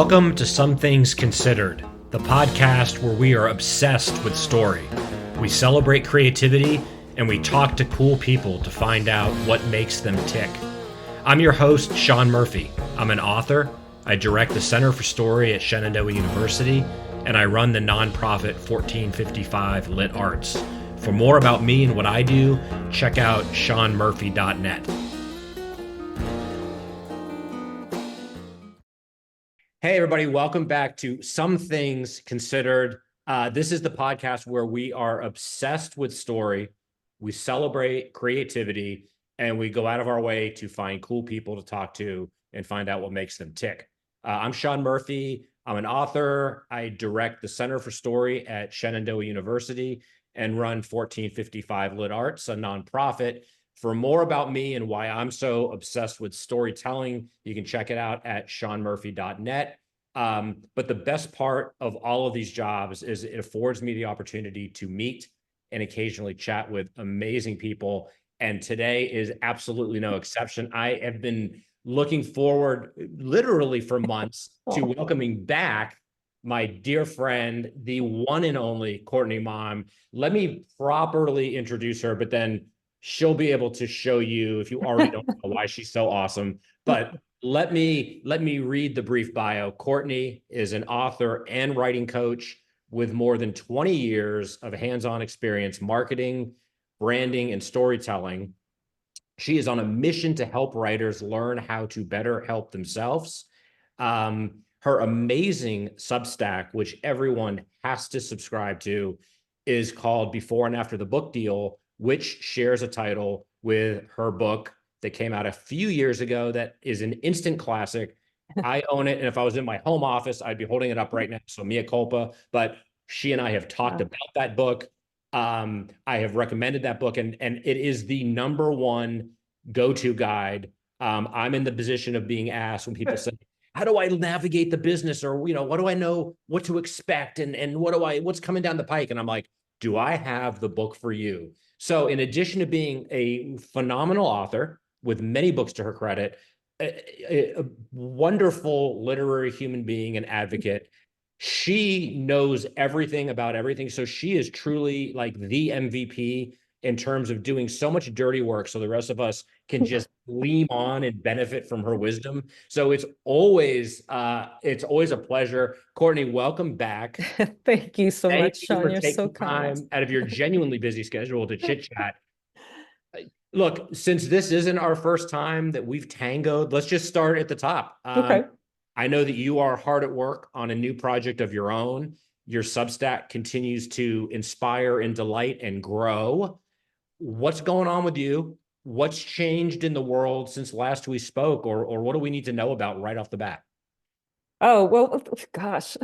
Welcome to Some Things Considered, the podcast where we are obsessed with story. We celebrate creativity and we talk to cool people to find out what makes them tick. I'm your host, Sean Murphy. I'm an author. I direct the Center for Story at Shenandoah University, and I run the nonprofit 1455 Lit Arts. For more about me and what I do, check out seanmurphy.net. Hey, everybody. Welcome back to Some Things Considered. This is the podcast where we are obsessed with story. We celebrate creativity, and we go out of our way to find cool people to talk to and find out what makes them tick. I'm Sean Murphy. I'm an author. I direct the Center for Story at Shenandoah University and run 1455 Lit Arts, a nonprofit. For more about me and why I'm so obsessed with storytelling, you can check it out at seanmurphy.net. But the best part of all of these jobs is it affords me the opportunity to meet and occasionally chat with amazing people. And today is absolutely no exception. I have been looking forward literally for months to welcoming back my dear friend, the one and only Courtney Maum. Let me properly introduce her, but then she'll be able to show you, if you already don't know, why she's so awesome. But let me read the brief bio. Courtney is an author and writing coach with more than 20 years of hands-on experience marketing, branding, and storytelling. She is on a mission to help writers learn how to better help themselves. Her amazing Substack, which everyone has to subscribe to, is called Before and After the Book Deal, which shares a title with her book that came out a few years ago that is an instant classic. I own it, and if I was in my home office, I'd be holding it up right now, so mea culpa. But she and I have talked about that book. I have recommended that book, and it is the number one go-to guide. I'm in the position of being asked when people say, how do I navigate the business? Or, what do I know what to expect? And what's coming down the pike? And I'm like, do I have the book for you? So in addition to being a phenomenal author with many books to her credit, a wonderful literary human being and advocate, she knows everything about everything. So she is truly like the MVP in terms of doing so much dirty work so the rest of us can just gleam on and benefit from her wisdom. So it's always a pleasure. Courtney, welcome back. Thank you so much, Sean. For You're so taking kind. time out of your genuinely busy schedule to chit chat. Look, since this isn't our first time that we've tangoed, let's just start at the top. Okay. I know that you are hard at work on a new project of your own. Your Substack continues to inspire and delight and grow. What's going on with you? What's changed in the world since last we spoke, or what do we need to know about right off the bat? Oh, well, gosh.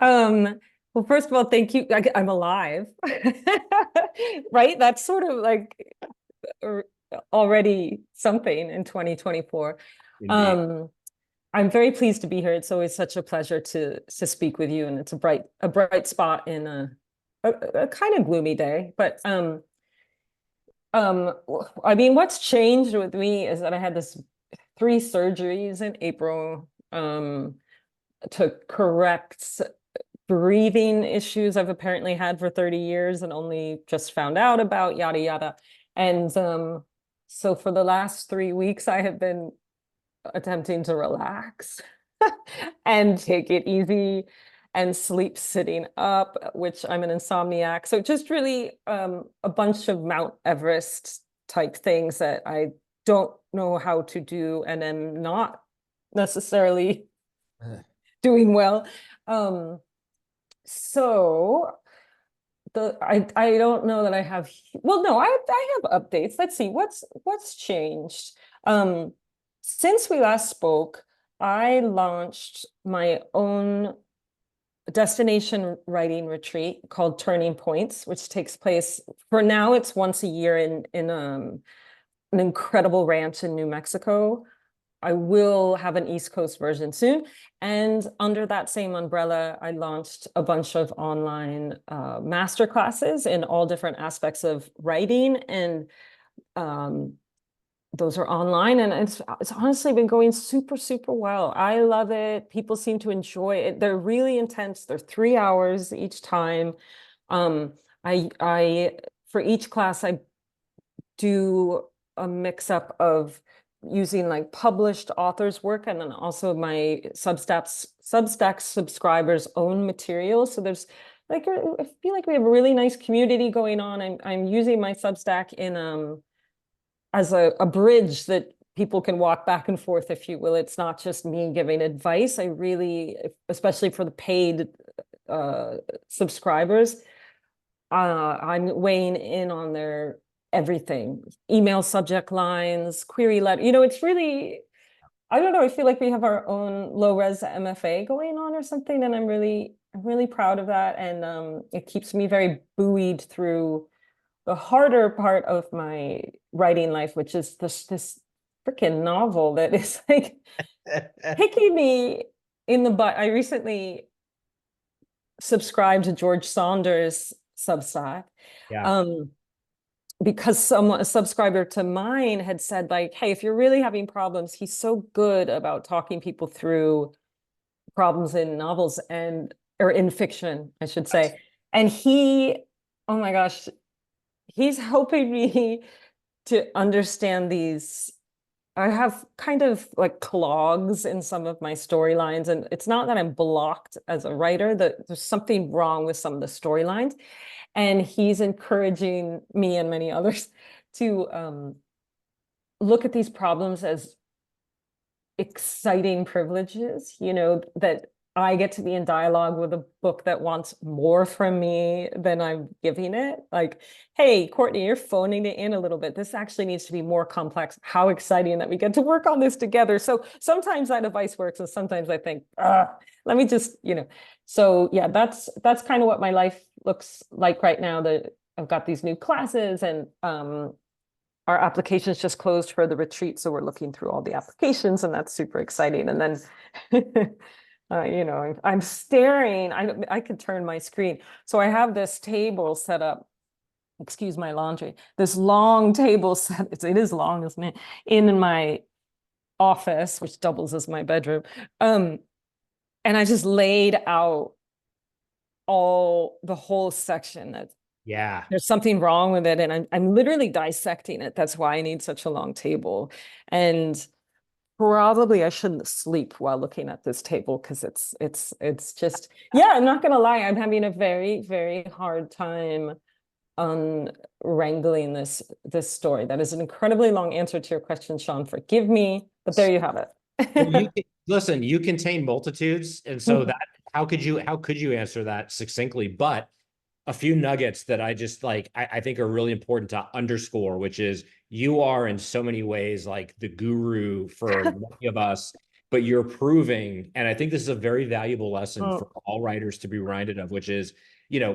Well, first of all, thank you. I'm alive. Right? That's sort of like already something in 2024. Indeed. I'm very pleased to be here. It's always such a pleasure to speak with you, and it's a bright spot in a kind of gloomy day. But I mean, what's changed with me is that I had 3 surgeries in April to correct breathing issues I've apparently had for 30 years and only just found out about, yada yada. And so for the last 3 weeks, I have been attempting to relax and take it easy and sleep sitting up, which I'm an insomniac. So just really a bunch of Mount Everest type things that I don't know how to do and am not necessarily doing well. So I don't know that I have, well, no, I have updates. Let's see, what's changed. Since we last spoke, I launched my own destination writing retreat called Turning Points, which takes place, for now, it's once a year in an incredible ranch in New Mexico. I will have an East Coast version soon. And under that same umbrella, I launched a bunch of online masterclasses in all different aspects of writing and those are online, and it's honestly been going super, super well. I love it. People seem to enjoy it. They're really intense. They're 3 hours each time. Um, I for each class I do a mix up of using like published authors' work and then also my Substack subscribers' own material. So there's like I feel like we have a really nice community going on. I'm using my Substack in as a bridge that people can walk back and forth, if you will. It's not just me giving advice. I really, especially for the paid subscribers, I'm weighing in on their everything, email subject lines, query letter. It's really, I don't know, I feel like we have our own low res MFA going on or something, and I'm really proud of that. And it keeps me very buoyed through the harder part of my writing life, which is this freaking novel that is like kicking me in the butt. I recently subscribed to George Saunders' Substack, Yeah. um, because a subscriber to mine had said, like, hey, if you're really having problems, he's so good about talking people through problems in novels or in fiction, I should say. And oh my gosh, he's helping me to understand these. I have kind of like clogs in some of my storylines, and it's not that I'm blocked as a writer, that there's something wrong with some of the storylines. And he's encouraging me and many others to look at these problems as exciting privileges, that I get to be in dialogue with a book that wants more from me than I'm giving it. Like, hey, Courtney, you're phoning it in a little bit. This actually needs to be more complex. How exciting that we get to work on this together. So sometimes that advice works, and sometimes I think, let me just, So yeah, that's kind of what my life looks like right now. That I've got these new classes, and our applications just closed for the retreat, so we're looking through all the applications, and that's super exciting. And then I'm staring. I could turn my screen. So I have this table set up. Excuse my laundry. This long table set. It is long, isn't it? In my office, which doubles as my bedroom. And I just laid out the whole section that Yeah. there's something wrong with it, and I'm literally dissecting it. That's why I need such a long table. And probably I shouldn't sleep while looking at this table, because it's just, yeah, I'm not gonna lie, I'm having a very, very hard time wrangling this story. That is an incredibly long answer to your question, Sean. Forgive me, but there you have Well, it. listen, you contain multitudes, and so that how could you answer that succinctly? But a few nuggets that I just like, I think are really important to underscore, which is you are in so many ways like the guru for many of us, but you're proving, and I think this is a very valuable lesson for all writers to be reminded of, which is,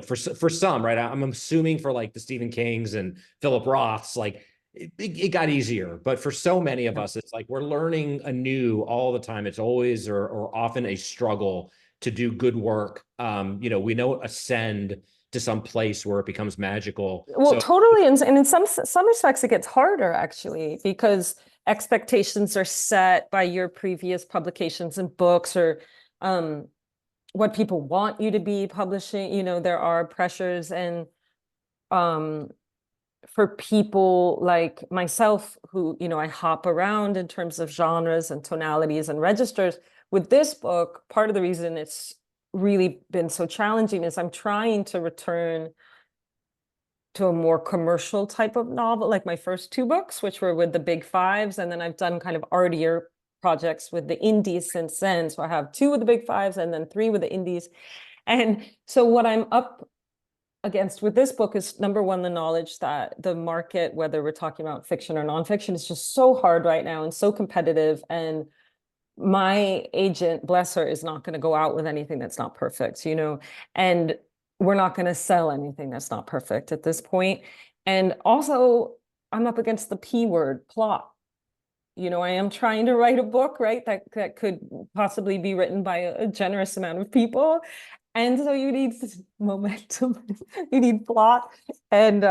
for some, right? I'm assuming for like the Stephen Kings and Philip Roths, like it got easier, but for so many of us, it's like we're learning anew all the time. It's always or often a struggle to do good work. We know ascend to some place where it becomes magical. Well, So totally, and in some respects, it gets harder actually, because expectations are set by your previous publications and books, or um, what people want you to be publishing. There are pressures, and um, for people like myself who, I hop around in terms of genres and tonalities and registers. With this book, part of the reason it's really been so challenging is I'm trying to return to a more commercial type of novel, like my first two books, which were with the big fives. And then I've done kind of artier projects with the indies since then. So I have two with the big fives and then three with the indies. And so what I'm up against with this book is, number one, the knowledge that the market, whether we're talking about fiction or nonfiction, is just so hard right now and so competitive. And my agent, bless her, is not going to go out with anything that's not perfect, and we're not going to sell anything that's not perfect at this point. And also, I'm up against the P word, plot. I am trying to write a book, right, that could possibly be written by a generous amount of people. And so you need momentum, you need plot. And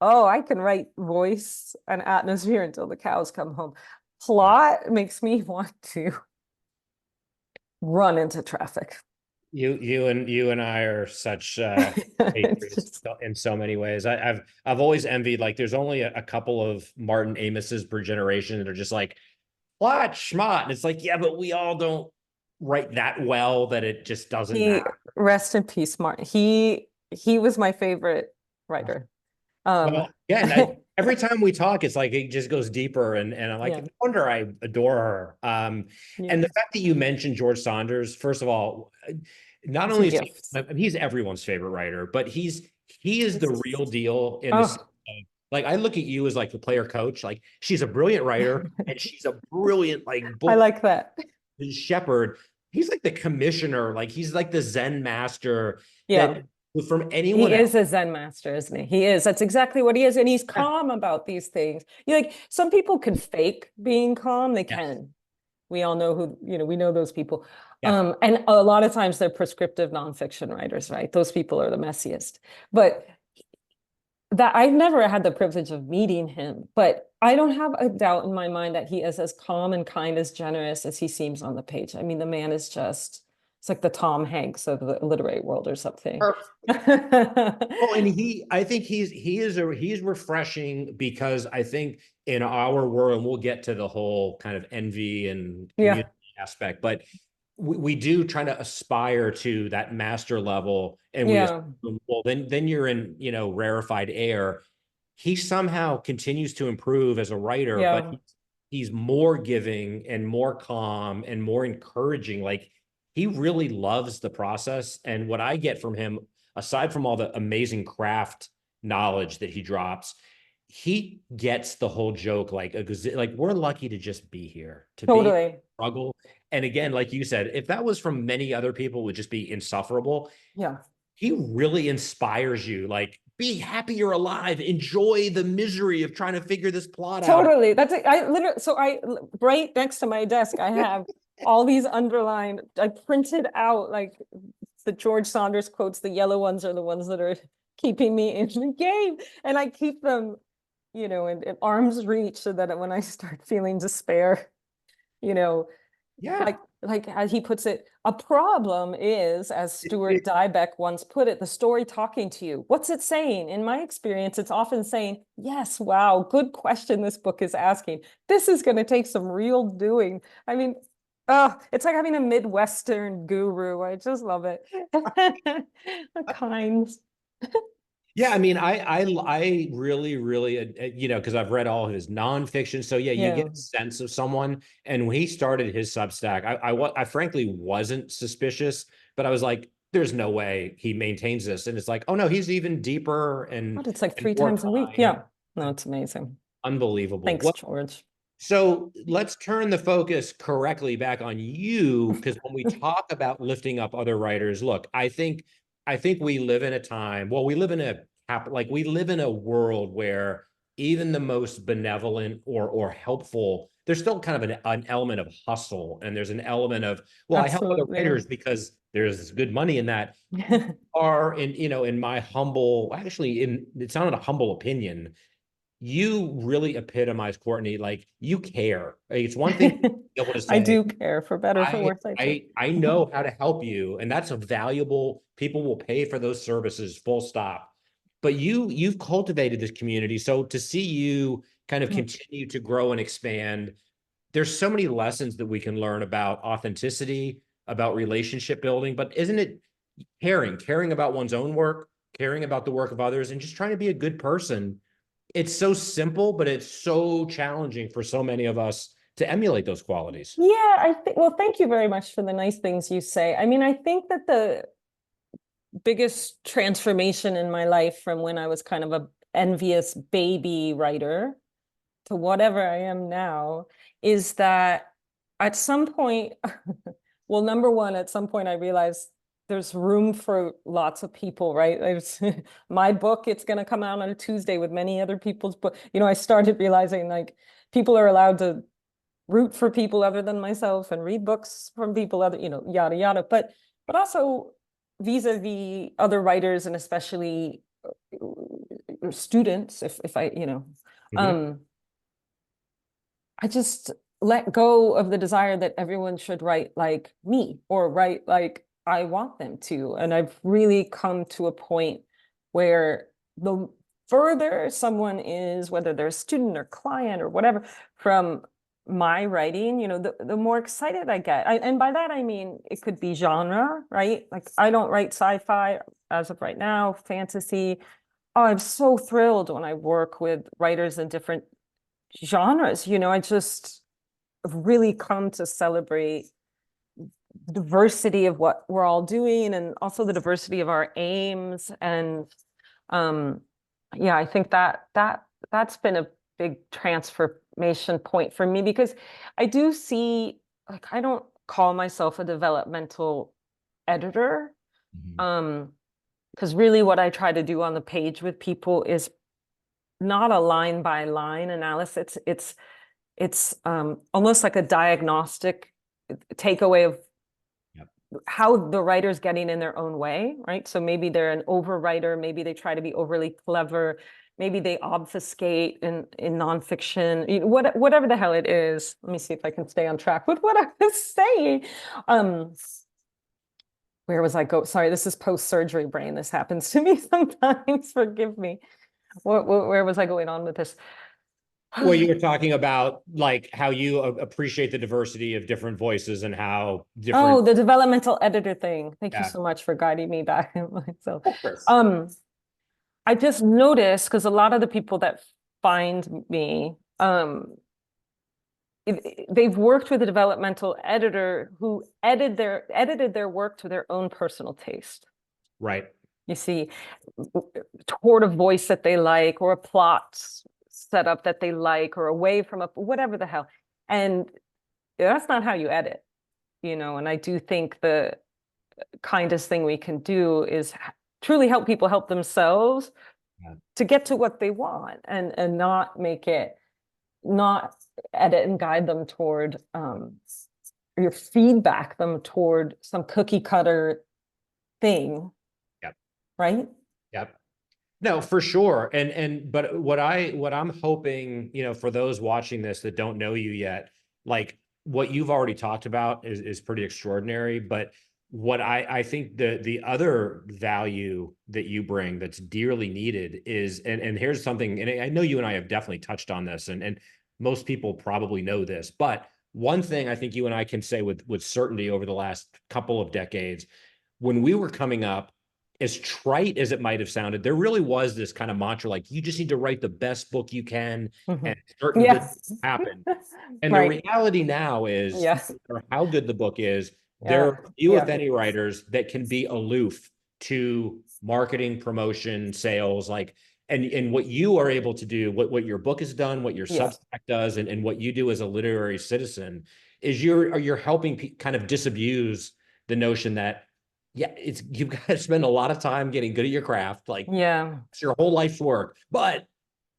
oh, I can write voice and atmosphere until the cows come home. Plot makes me want to run into traffic. You and I are such It's patriots just, in so many ways. I've always envied, like, there's only a couple of Martin Amos's per generation that are just like plot schmott. And it's like, yeah, but we all don't write that well that it just doesn't he matter. rest in peace, Martin. He was my favorite writer. Um, Well, yeah, and every time we talk, it's like it just goes deeper, and I'm like, yeah, no wonder I adore her. yeah, And the fact that you mentioned George Saunders, first of all, not it's a only is gift. he's everyone's favorite writer, but he is the real deal in this. Oh, Like, I look at you as like the player coach. Like, she's a brilliant writer, and she's a brilliant like I book like that. shepherd. He's like the commissioner. Like, he's like the Zen master Yeah. that from anyone He else. is a Zen master, isn't he? He is. That's exactly what he is. And he's calm about these things. You like some people can fake being calm. They Yes. can. We all know who, we know those people. Yeah. And a lot of times they're prescriptive nonfiction writers, right? Those people are the messiest. But that I've never had the privilege of meeting him, but I don't have a doubt in my mind that he is as calm and kind, as generous as he seems on the page. I mean, the man is just, it's like the Tom Hanks of the literary world or something. Oh, and I think he's refreshing because I think in our world, and we'll get to the whole kind of envy and Yeah, community aspect, but we do try to aspire to that master level, and we yeah, assume, well, then you're in, rarefied air. He somehow continues to improve as a writer, but yeah, he's more giving and more calm and more encouraging. Like, he really loves the process. And what I get from him, aside from all the amazing craft knowledge that he drops, he gets the whole joke. Like we're lucky to just be here, to be totally. struggle. And again, like you said, if that was from many other people, it would just be insufferable. Yeah, He really inspires you. Like, be happy you're alive. Enjoy the misery of trying to figure this plot out. totally. That's it. I literally, so right next to my desk, I have all these underlined, I printed out like the George Saunders quotes, the yellow ones are the ones that are keeping me in the game. And I keep them, in arm's reach so that when I start feeling despair, you know, Yeah. like as he puts it, a problem is, as Stuart Diebeck once put it, the story talking to you. What's it saying? In my experience, it's often saying, yes, wow, good question this book is asking. This is going to take some real doing. I mean, it's like having a Midwestern guru. I just love it. The kinds. Yeah, I mean, I really, really, because I've read all of his nonfiction. So yeah, you Yeah. get a sense of someone. And when he started his Substack, I frankly wasn't suspicious, but I was like, there's no way he maintains this. And it's like, oh no, he's even deeper What, it's like and three more times a week. kind. Yeah. No, it's amazing. Unbelievable. Thanks, Well, George. so let's turn the focus correctly back on you, because when we talk about lifting up other writers, look, I think we live in a time, well, we live in a world where even the most benevolent or helpful, there's still kind of an element of hustle, and there's an element of, well, I help other Absolutely. writers because there's good money in that. You are in my humble, actually, it's not a humble opinion, you really epitomize, Courtney. Like, you care. Like, it's one thing to be able to I say, do care, for better, for I worse, I do. I know how to help you, and that's a valuable. People will pay for those services, full stop. But you've cultivated this community, so to see you kind of continue to grow and expand, there's so many lessons that we can learn about authenticity, about relationship building. But isn't it caring about one's own work, caring about the work of others, and just trying to be a good person? It's so simple, but it's so challenging for so many of us to emulate those qualities. Yeah, I think, well, thank you very much for the nice things you say. I mean, I think that the biggest transformation in my life from when I was kind of a envious baby writer to whatever I am now is that at some point, well, number one, at some point I realized there's room for lots of people, right? There's my book, it's going to come out on a Tuesday with many other people's book. I started realizing like people are allowed to root for people other than myself and read books from people other, yada yada. But also vis-a-vis other writers and especially students, if I, Mhm. I just let go of the desire that everyone should write like me or write like I want them to. And I've really come to a point where the further someone is, whether they're a student or client or whatever, from my writing, the more excited I get. And by that, I mean, it could be genre, right? Like I don't write sci-fi as of right now, fantasy. Oh, I'm so thrilled when I work with writers in different genres. I just really come to celebrate diversity of what we're all doing and also the diversity of our aims. And um, yeah, I think that's been a big transformation point for me because I do see, like, I don't call myself a developmental editor. Mhm. Um, because really what I try to do on the page with people is not a line by line analysis. It's almost like a diagnostic takeaway of Yep. how the writer's getting in their own way, right? So maybe they're an overwriter, maybe they try to be overly clever, maybe they obfuscate in nonfiction, whatever the hell it is. Let me see if I can stay on track with what I was saying. Um, where was I go? Sorry, this is post-surgery brain. This happens to me sometimes. Forgive me. Where was I going on with this? Well, you were talking about like how you appreciate the diversity of different voices and how different. Oh, the developmental editor thing. Thank you Yeah, so much for guiding me back. So, of course. um, I just noticed because a lot of the people that find me, they've worked with a developmental editor who edited their work to their own personal taste. Right. You see, toward a voice that they like, or a plot setup that they like, or away from a whatever the hell. And that's not how you edit, and I do think the kindest thing we can do is truly help people help themselves Yeah. to get to what they want and not make it, not edit and guide them toward or feedback them toward some cookie cutter thing, Yep. right? Yep. No, for sure. But what I'm hoping, for those watching this that don't know you yet, like what you've already talked about is pretty extraordinary. But what I think the other value that you bring that's dearly needed is, and here's something, and I know you and I have definitely touched on this, and most people probably know this, but one thing I think you and I can say with certainty over the last couple of decades, when we were coming up, as trite as it might have sounded, there really was this kind of mantra like, you just need to write the best book you can and Mhm. certain good Yeah. things happen. And the Right. reality now is, no Yes. matter how good the book is, there Yeah. are few, if Yeah. any, writers that can be aloof to marketing, promotion, sales, like, and what you are able to do, what your book has done, what your Yeah. Substack does, and what you do as a literary citizen is you're helping kind of disabuse the notion that, yeah, it's you've got to spend a lot of time getting good at your craft, like Yeah. it's your whole life's work. But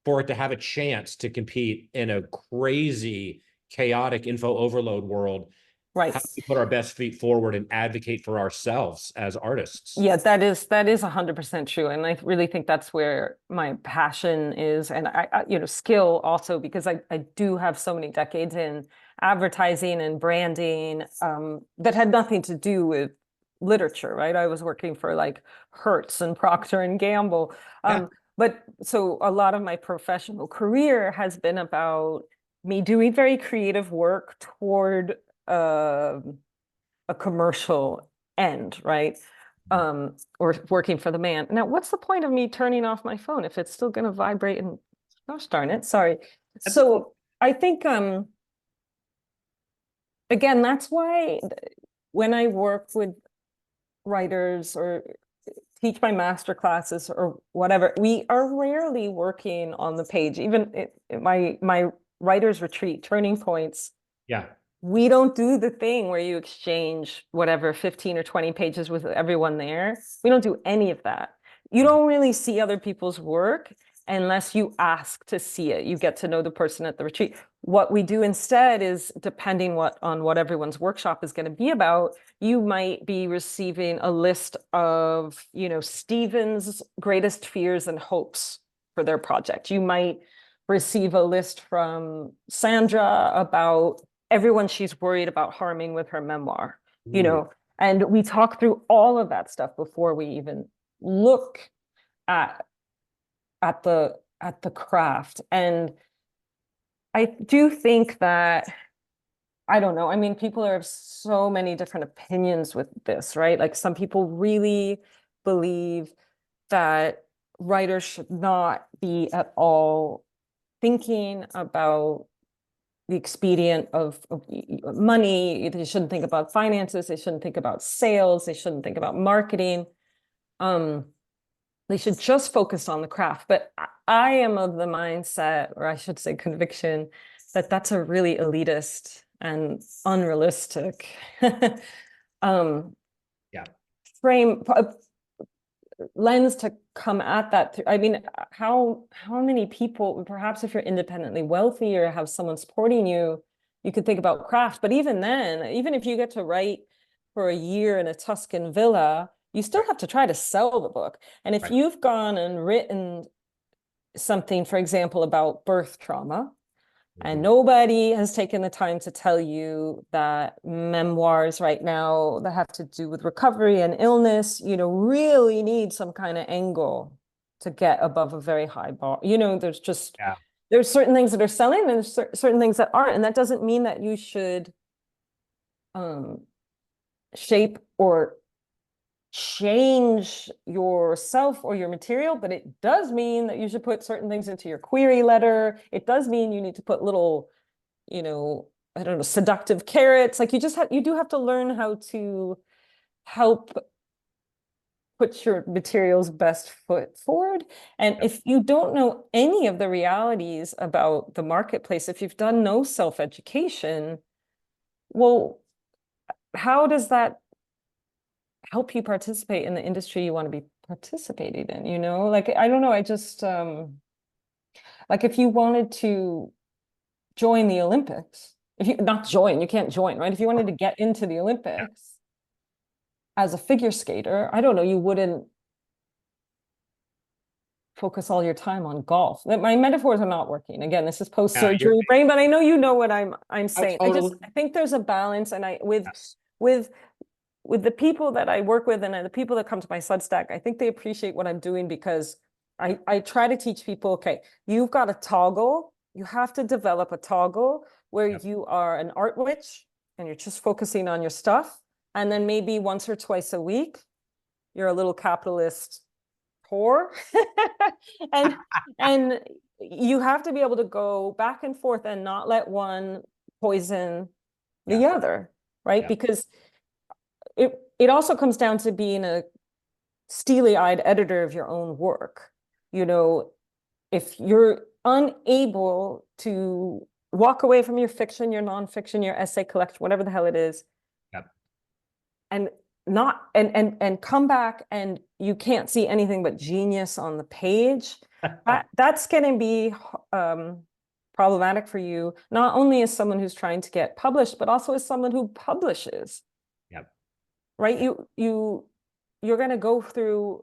for it to have a chance to compete in a crazy, chaotic info overload world, Right. how do we put our best feet forward and advocate for ourselves as artists? Yeah, that is 100% true. And I really think that's where my passion is. And skill also, because I do have so many decades in advertising and branding that had nothing to do with literature, right? I was working for like Hertz and Procter and Gamble. Yeah. But so a lot of my professional career has been about me doing very creative work toward uh, a commercial end, right? Or working for the man. Now, what's the point of me turning off my phone if it's still going to vibrate and gosh darn it, sorry. That's okay. So I think again, that's why when I work with writers or teach my master classes or whatever, we are rarely working on the page. Even my writers retreat, Turning Points, Yeah. we don't do the thing where you exchange whatever 15 or 20 pages with everyone there. We don't do any of that. You don't really see other people's work unless you ask to see it. You get to know the person at the retreat. What we do instead is, depending on what everyone's workshop is going to be about, you might be receiving a list of, Stephen's greatest fears and hopes. for their project. You might receive a list from Sandra about everyone she's worried about harming with her memoir, you Ooh, know, and we talk through all of that stuff before we even look at the craft. And I do think that, I don't know, I mean, people are of so many different opinions with this, right? Like some people really believe that writers should not be at all thinking about the expedient of money. They shouldn't think about finances. They shouldn't think about sales. They shouldn't think about marketing. They should just focus on the craft. But I am of the mindset, or I should say conviction, that that's a really elitist and unrealistic um, yeah, frame lens to come at that. I mean, how many people, perhaps if you're independently wealthy or have someone supporting you, you could think about craft. But even then, even if you get to write for a year in a Tuscan villa, you still right, have to try to sell the book. And if right. you've gone and written something, for example, about birth trauma, and Mhm. nobody has taken the time to tell you that memoirs right now that have to do with recovery and illness, really need some kind of angle to get above a very high bar. Yeah, There's certain things that are selling and there's certain things that aren't. And that doesn't mean that you should um, shape or change yourself or your material, but it does mean that you should put certain things into your query letter. It does mean you need to put little, I don't know, seductive carrots. Like you do have to learn how to help put your material's best foot forward. And yep. if you don't know any of the realities about the marketplace, if you've done no self-education, well, how does that help you participate in the industry you want to be participating in? Like, I don't know. I just, like if you wanted to join the Olympics, if you not join, you can't join, right? If you wanted to get into the Yeah. Olympics as a figure skater, I don't know, you wouldn't focus all your time on golf. My metaphors are not working. Again, this is Yeah, you're post-surgery brain, but I know you know what I'm I saying. totally I think there's a balance, and yes. with with the people that I work with and the people that come to my Substack, I think they appreciate what I'm doing because I try to teach people, okay, you've got a toggle. You have to develop a toggle where Yep. you are an art witch and you're just focusing on your stuff. And then maybe once or twice a week, you're a little capitalist whore. and and you have to be able to go back and forth and not let one poison Yeah, the other, right? yeah, Because it also comes down to being a steely-eyed editor of your own work. If you're unable to walk away from your fiction, your nonfiction, your essay collection, whatever the hell it is, yep. and not and come back and you can't see anything but genius on the page, that's going to be problematic for you, not only as someone who's trying to get published, but also as someone who publishes, Yep. right? You're going to go through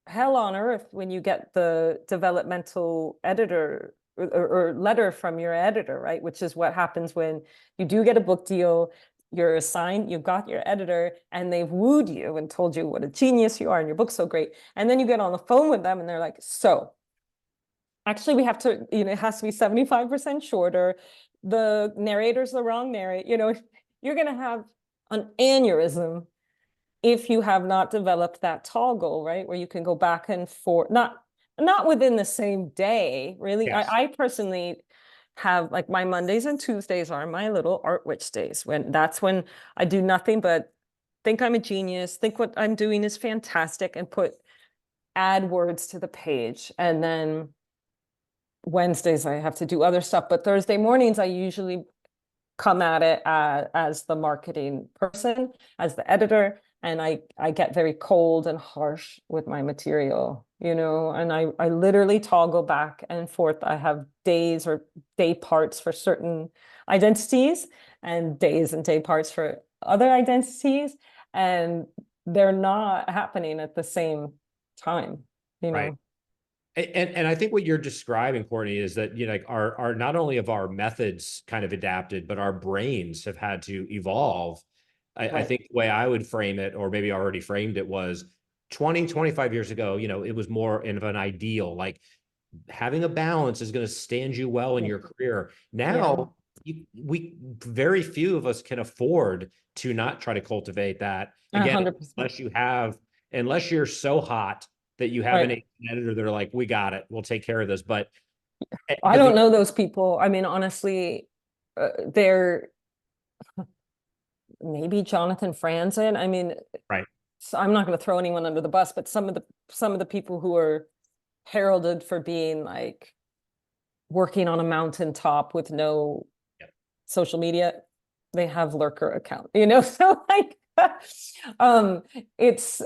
hell on earth when you get the developmental editor or letter from your editor, right? Which is what happens when you do get a book deal, you're assigned, you've got your editor, and they've wooed you and told you what a genius you are and your book's so great. And then you get on the phone with them and they're like, so actually we have to, it has to be 75% shorter. The narrator's the wrong narrator, you're going to have an aneurysm if you have not developed that toggle, right, where you can go back and forth, not within the same day, really. Yes. I personally have, like, my Mondays and Tuesdays are my little art witch days, that's when I do nothing but think I'm a genius, think what I'm doing is fantastic, and add words to the page. And then Wednesdays I have to do other stuff, but Thursday mornings I usually come at it as the marketing person, as the editor, and I get very cold and harsh with my material, and I literally toggle back and forth. I have days or day parts for certain identities and days and day parts for other identities, and they're not happening at the same time, you Right. know. And I think what you're describing, Courtney, is that, like our not only of our methods kind of adapted, but our brains have had to evolve. I Right. think the way I would frame it, or maybe already framed it, was 20, 25 years ago, it was more of an ideal, like having a balance is going to stand you well in Yeah. your career. Yeah. Now, we very few of us can afford to not try to cultivate that. Again, 100%. unless you're so hot that you have Right. an editor that are like, we got it, we'll take care of this. But I don't know those people. I mean, honestly, they're maybe Jonathan Franzen. I mean, right, so I'm not going to throw anyone under the bus, but some of the people who are heralded for being like working on a mountaintop with no yep, social media, they have lurker account, you know? So like, um, it's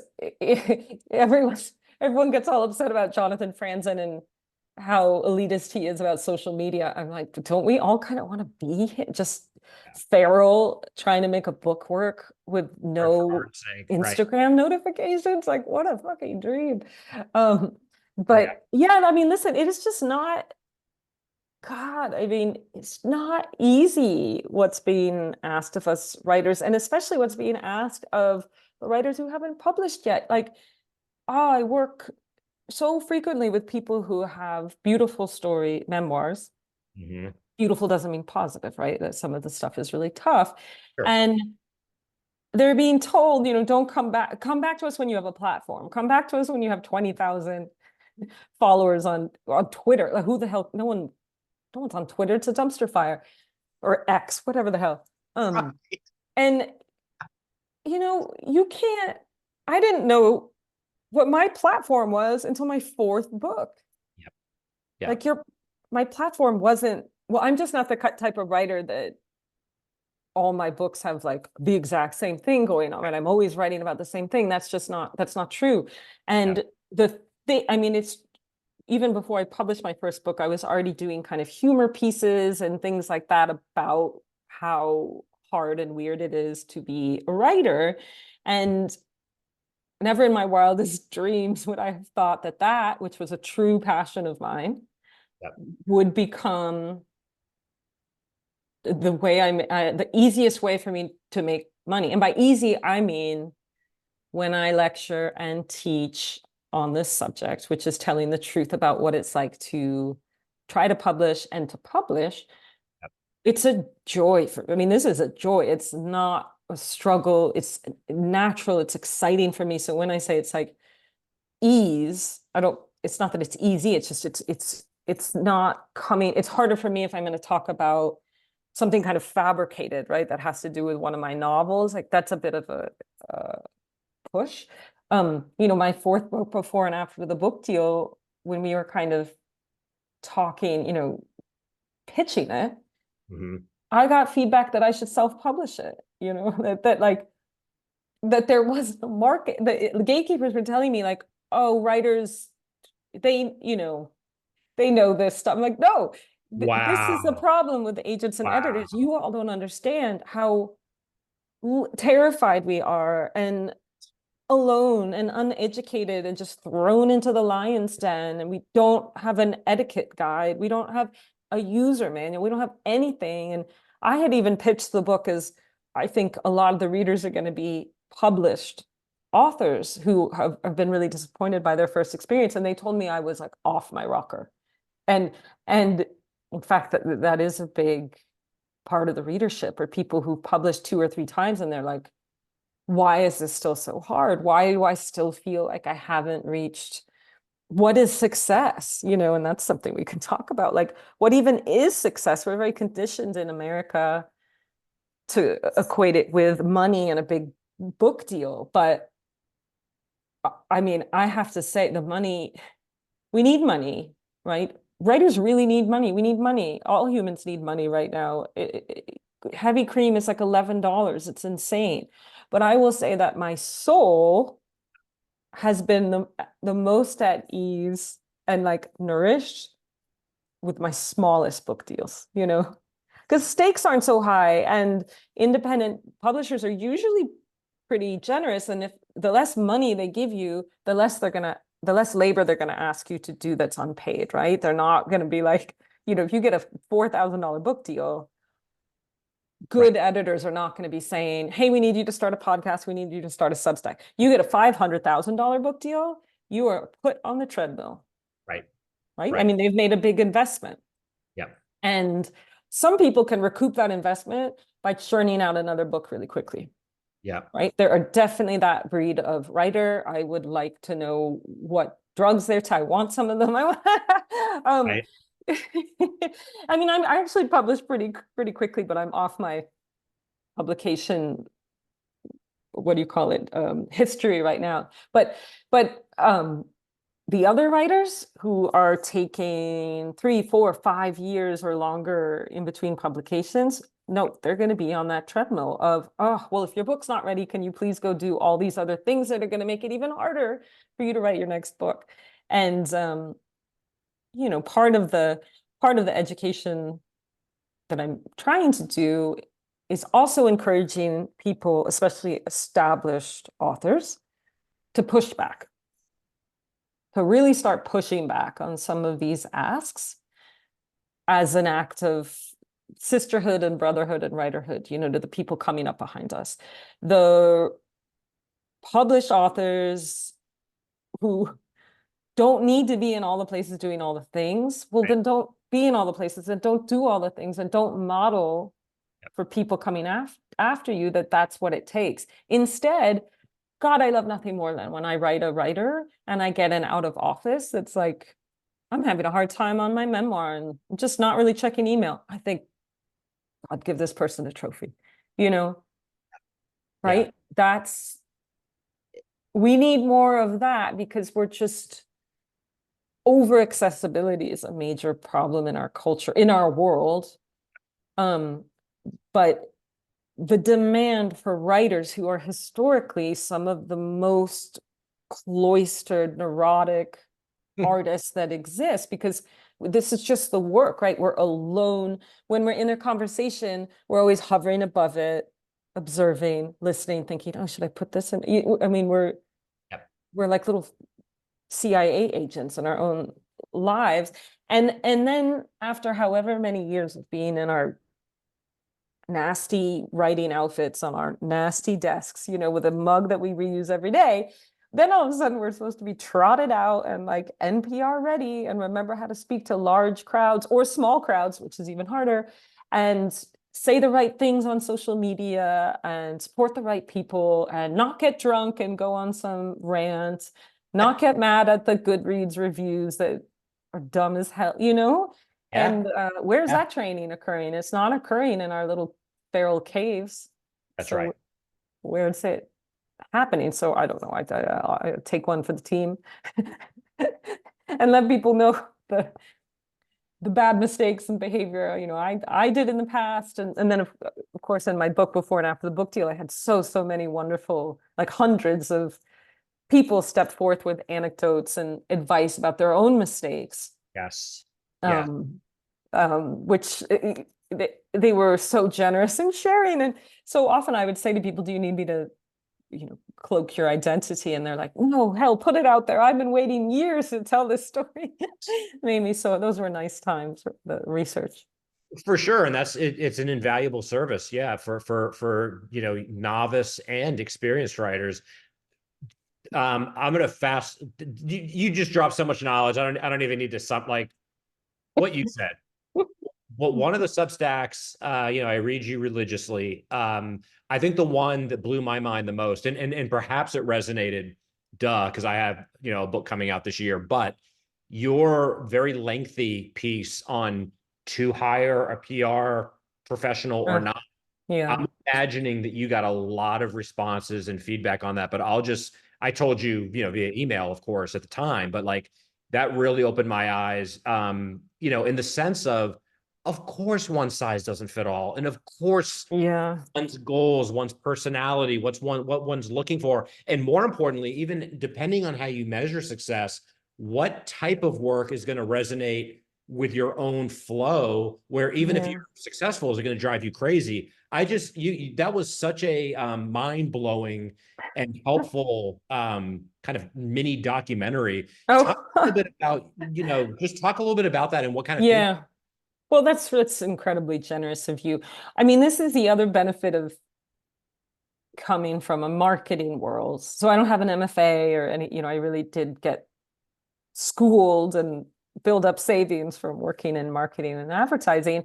everyone gets all upset about Jonathan Franzen and how elitist he is about social media. I'm like, don't we all kind of want to be just feral trying to make a book work with for no art's sake, right? Instagram notifications? Like, what a fucking dream. Yeah, But yeah, I mean, listen, it is just not, God, I mean, it's not easy what's being asked of us writers, and especially what's being asked of the writers who haven't published yet. Like, I work so frequently with people who have beautiful story memoirs. mm-hmm. Beautiful doesn't mean positive, right? That some of the stuff is really tough. Sure. And they're being told, don't come back to us when you have a platform. Come back to us when you have 20,000 followers on Twitter. Like, who the hell? No one's on Twitter. It's a dumpster fire or X, whatever the hell. And you can't, I didn't know what my platform was until my fourth book. Yep. Yeah. Like my platform wasn't, well, I'm just not the type of writer that all my books have like the exact same thing going on, and I'm always writing about the same thing. That's not true. Yeah. And the thing, I mean, it's even before I published my first book, I was already doing kind of humor pieces and things like that about how hard and weird it is to be a writer. And never in my wildest dreams would I have thought that, which was a true passion of mine, Yep. would become the easiest way for me to make money. And by easy, I mean when I lecture and teach on this subject, which is telling the truth about what it's like to try to publish and to publish. Yep. It's a joy I mean, this is a joy. It's not a struggle. It's natural. It's exciting for me. So when I say it's like ease, it's not that it's easy. It's just, it's not coming. It's harder for me if I'm going to talk about something kind of fabricated, right? That has to do with one of my novels. Like that's a bit of a push. My fourth book, before and after the book deal, when we were kind of talking, pitching it, Mm-hmm. I got feedback that I should self-publish it, that there was a market. The gatekeepers were telling me like, oh, writers, they know this stuff. I'm like, no, this is the Wow. problem with agents and Wow. editors. You all don't understand how terrified we are and alone and uneducated and just thrown into the lion's den. And we don't have an etiquette guide. We don't have a user manual. We don't have anything. And I had even pitched the book as, I think a lot of the readers are going to be published authors who have been really disappointed by their first experience. And they told me I was like off my rocker. And in fact, that is a big part of the readership, or people who publish 2 or 3 times and they're like, why is this still so hard? Why do I still feel like I haven't reached what is success? And that's something we can talk about. Like, what even is success? We're very conditioned in America to equate it with money and a big book deal. But I mean, I have to say, we need money, right? Writers really need money. We need money. All humans need money right now. Heavy cream is like $11. It's insane. But I will say that my soul has been the most at ease and like nourished with my smallest book deals, because stakes aren't so high and independent publishers are usually pretty generous. And if the less money they give you, the less they're going to the less labor they're going to ask you to do that's unpaid, right? They're not going to be like, if you get a $4,000 book deal, good editors are not going to be saying, hey, we need you to start a podcast. We need you to start a Substack. You get a $500,000 book deal, you are put on the treadmill. Right. Right. I mean, they've made a big investment. Yeah. And some people can recoup that investment by churning out another book really quickly. Yeah. Right. There are definitely that breed of writer. I would like to know what drugs they're I want some of them. Right. I mean, I actually published pretty quickly, but I'm off my publication, what do you call it, history right now. But the other writers who are taking 3, 4, 5 years or longer in between publications, no, they're going to be on that treadmill of, oh, well, if your book's not ready, can you please go do all these other things that are going to make it even harder for you to write your next book? And part of the education that I'm trying to do is also encouraging people, especially established authors, to push back, to really start pushing back on some of these asks as an act of sisterhood and brotherhood and writerhood, to the people coming up behind us. The published authors who don't need to be in all the places doing all the things, well, then don't be in all the places and don't do all the things and don't model for people coming after you that that's what it takes. Instead, God, I love nothing more than when I write a writer and I get an out of office that's like, I'm having a hard time on my memoir and I'm just not really checking email. I think I'd give this person a trophy, right? Yeah. We need more of that because we're just, over accessibility is a major problem in our culture, in our world. But the demand for writers who are historically some of the most cloistered, neurotic artists that exist, because this is just the work, right? We're alone. When we're in a conversation, we're always hovering above it, observing, listening, thinking, oh, should I put this in? I mean, we're like little CIA agents in our own lives. And then after however many years of being in our nasty writing outfits on our nasty desks, with a mug that we reuse every day, then all of a sudden we're supposed to be trotted out and like NPR ready and remember how to speak to large crowds or small crowds, which is even harder, and say the right things on social media and support the right people and not get drunk and go on some rant, not get mad at the Goodreads reviews that are dumb as hell, Yeah. And where's that training occurring? It's not occurring in our little feral caves. That's right. Where's it happening? So I don't know. I take one for the team and let people know the bad mistakes and behavior, I did in the past. And then of course, in my book, before and after the book deal, I had so many wonderful, like hundreds of people step forth with anecdotes and advice about their own mistakes. Yes. Which they were so generous in sharing. And so often I would say to people, do you need me to, cloak your identity? And they're like, no, hell, put it out there. I've been waiting years to tell this story. Maybe so. Those were nice times for the research. For sure. And it's an invaluable service. Yeah. For novice and experienced writers. I'm going to fast. You just dropped so much knowledge. I don't even need to like what you said. Well, one of the Substacks, I read you religiously. I think the one that blew my mind the most, and perhaps it resonated, because I have, a book coming out this year, but your very lengthy piece on to hire a PR professional or not. Yeah. I'm imagining that you got a lot of responses and feedback on that, but I told you, via email, of course, at the time, but like that really opened my eyes, in the sense of course, one size doesn't fit all. And of course, one's goals, one's personality, what one's looking for. And more importantly, even depending on how you measure success, what type of work is going to resonate with your own flow, where even if Yeah. you're successful, is it going to drive you crazy? I just that was such a mind blowing and helpful kind of mini documentary. Talk Oh, a little bit about, just talk a little bit about that and what kind of things. yeah. Well, that's incredibly generous of you. I mean, this is the other benefit of coming from a marketing world. So I don't have an MFA or any, I really did get schooled and build up savings from working in marketing and advertising.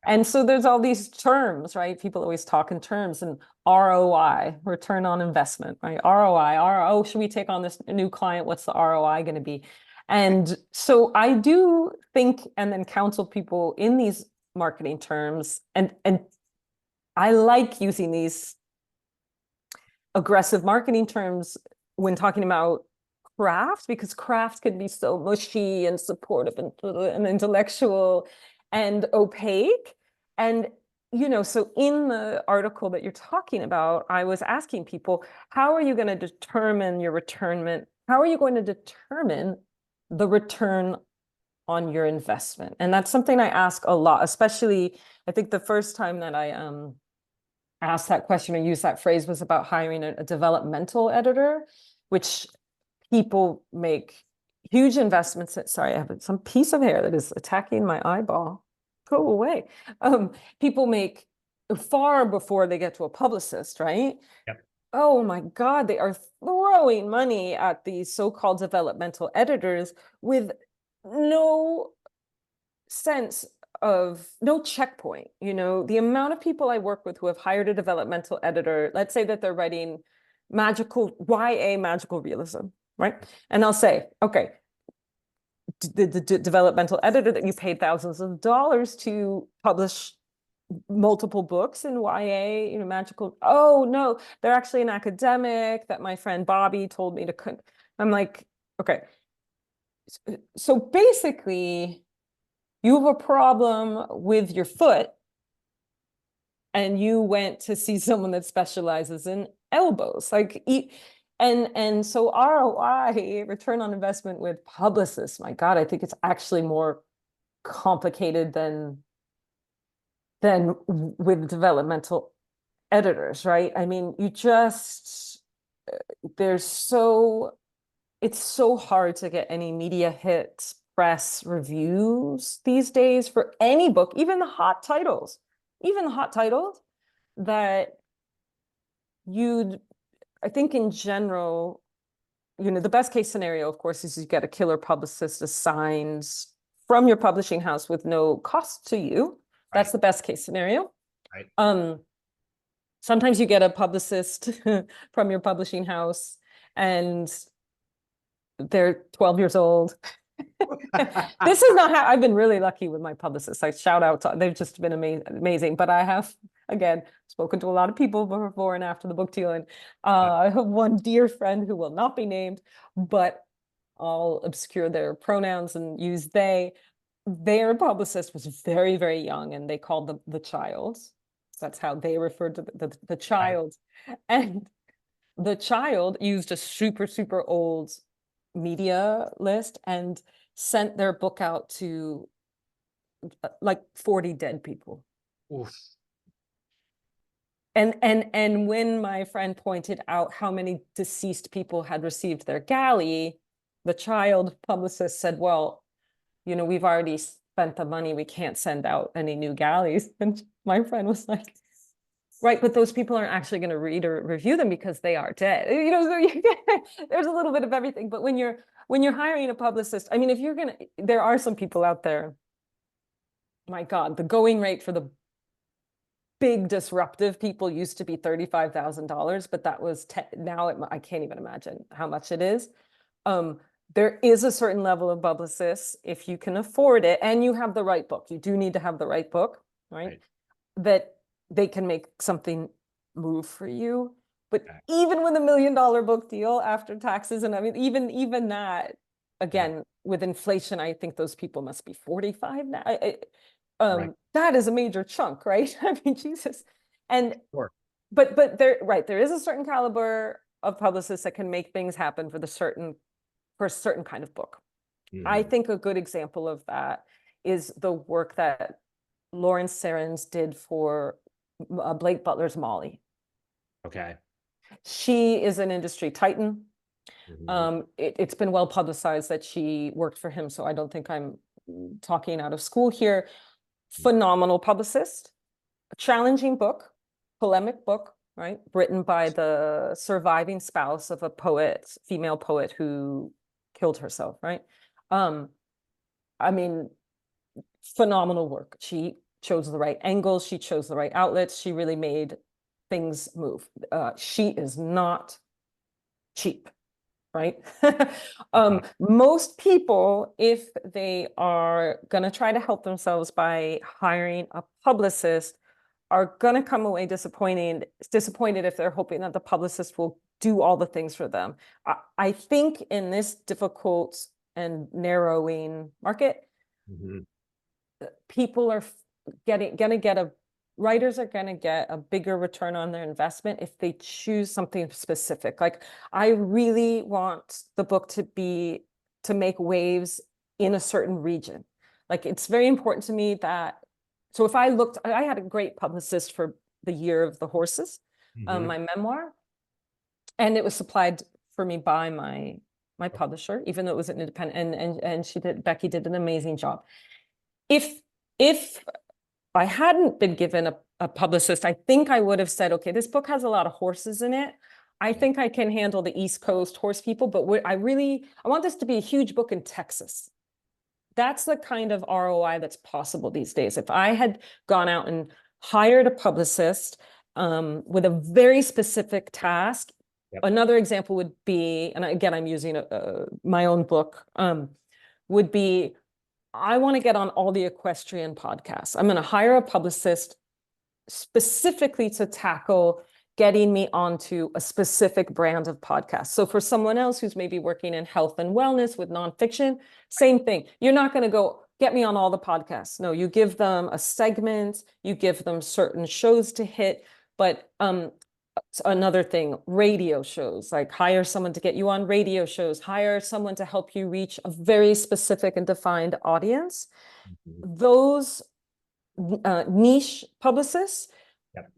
And so there's all these terms, right? People always talk in terms, and ROI, return on investment, right? ROI, RO, should we take on this new client? What's the ROI going to be? And so I do think and then counsel people in these marketing terms, and I like using these aggressive marketing terms when talking about craft, because craft can be so mushy and supportive and intellectual and opaque. And, so in the article that you're talking about, I was asking people, how are you going to determine your returnment? How are you going to determine the return on your investment? And that's something I ask a lot, especially I think the first time that I asked that question or used that phrase was about hiring a developmental editor, which people make huge investments in. Sorry, I have some piece of hair that is attacking my eyeball. Go away. People make far before they get to a publicist, right? Yep. Oh my God, they are throwing money at these so-called developmental editors with no sense of no checkpoint. The amount of people I work with who have hired a developmental editor, let's say that they're writing YA magical realism, right? And I'll say, okay, the developmental editor that you paid thousands of dollars to publish multiple books in YA, magical. Oh no, they're actually an academic that my friend Bobby told me to. I'm like, okay. So basically, you have a problem with your foot and you went to see someone that specializes in elbows. And so ROI, return on investment with publicists, my God, I think it's actually more complicated than with developmental editors, right? I mean, there's it's so hard to get any media hits, press reviews these days for any book, even the hot titles, that I think in general, the best case scenario, of course, is you get a killer publicist assigned from your publishing house with no cost to you. That's Right. the best case scenario. Right. Sometimes you get a publicist from your publishing house and they're 12 years old. This is not how I've been really lucky with my publicists. I shout out to, they've just been amazing. But I have, again, spoken to a lot of people before and after the book deal. And I have one dear friend who will not be named, but I'll obscure their pronouns and use they. Their publicist was very, very young, and they called the child. That's how they referred to the child. And the child used a super, super old media list and sent their book out to like 40 dead people. Oof. And when my friend pointed out how many deceased people had received their galley, the child publicist said, well, we've already spent the money. We can't send out any new galleys. And my friend was like, right, but those people aren't actually going to read or review them because they are dead. So there's a little bit of everything. But when you're hiring a publicist, I mean, there are some people out there. My God, the going rate for the big disruptive people used to be $35,000, but that was now I can't even imagine how much it is. There is a certain level of publicists, if you can afford it, and you have the right book. You do need to have the right book, right? That they can make something move for you. But even with $1 million book deal after taxes, and I mean, even that, again, with inflation, I think those people must be 45 now. That is a major chunk, right? I mean, Jesus. And Sure. but there is a certain caliber of publicists that can make things happen for a certain kind of book. I think a good example of that is the work that Lauren Serens did for Blake Butler's Molly. Okay. She is an industry titan. Mhm. It's been well publicized that she worked for him, so I don't think I'm talking out of school here. Phenomenal publicist, a challenging book, polemic book, right? Written by the surviving spouse of a poet, female poet who killed herself, right? I mean, phenomenal work. She chose the right angles, she chose the right outlets, she really made things move. She is not cheap, right? Most people, if they are going to try to help themselves by hiring a publicist, are going to come away disappointed if they're hoping that the publicist will do all the things for them. I think in this difficult and narrowing market, Mhm. people are writers are going to get a bigger return on their investment if they choose something specific. Like, I really want the book to make waves in a certain region. Like, it's very important to me that, so if I had a great publicist for The Year of the Horses, Mhm. my memoir, and it was supplied for me by my publisher, even though it was an independent, and Becky did an amazing job. If I hadn't been given a publicist, I think I would have said, okay, this book has a lot of horses in it. I think I can handle the East Coast horse people, but I want this to be a huge book in Texas. That's the kind of ROI that's possible these days. If I had gone out and hired a publicist with a very specific task, Yep. another example would be, and again, I'm using my own book, would be, I want to get on all the equestrian podcasts. I'm going to hire a publicist specifically to tackle getting me onto a specific brand of podcast. So for someone else who's maybe working in health and wellness with nonfiction, same thing. You're not going to go get me on all the podcasts. No, you give them a segment, you give them certain shows to hit. But another thing, radio shows, like hire someone to get you on radio shows, hire someone to help you reach a very specific and defined audience. Mhm. Those niche publicists, Yep.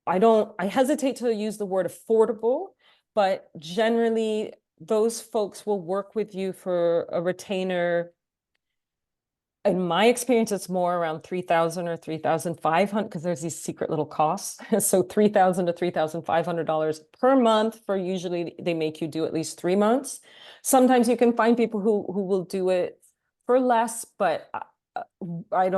I hesitate to use the word affordable, but generally those folks will work with you for a retainer. In my experience, it's more around 3,000 or 3,500 because there's these secret little costs. So 3,000 to $3,500 per month for, usually they make you do at least 3 months. Sometimes you can find people who will do it for less, but I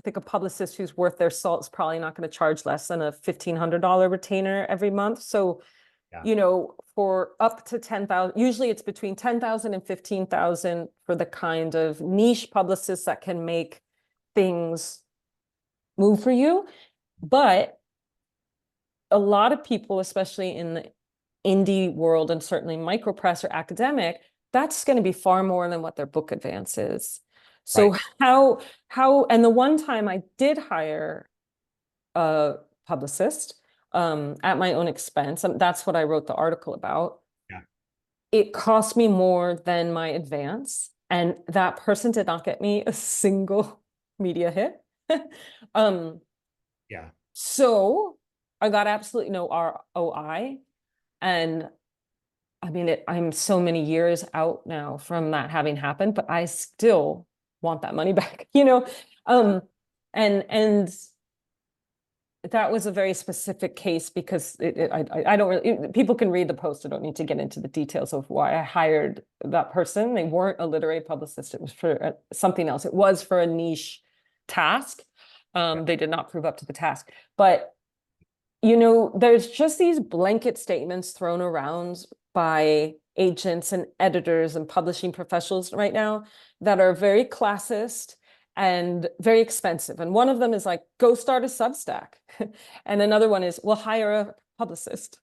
think a publicist who's worth their salt is probably not going to charge less than a $1,500 retainer every month. So, Yeah. for up to 10,000, usually it's between 10,000 and 15,000 for the kind of niche publicists that can make things move for you. But a lot of people, especially in the indie world and certainly micropress or academic, that's going to be far more than what their book advance is. So Right. and the one time I did hire a publicist at my own expense, and that's what I wrote the article about. Yeah. It cost me more than my advance, and that person did not get me a single media hit. um, Yeah. so I got absolutely no ROI, and I mean, I'm so many years out now from that having happened, but I still want that money back, and that was a very specific case because I don't really, people can read the post. I don't need to get into the details of why I hired that person. They weren't a literary publicist. It was for something else. It was for a niche task. They did not prove up to the task, but there's just these blanket statements thrown around by agents and editors and publishing professionals right now that are very classist and very expensive. And one of them is like, go start a Substack. And another one is, well, hire a publicist.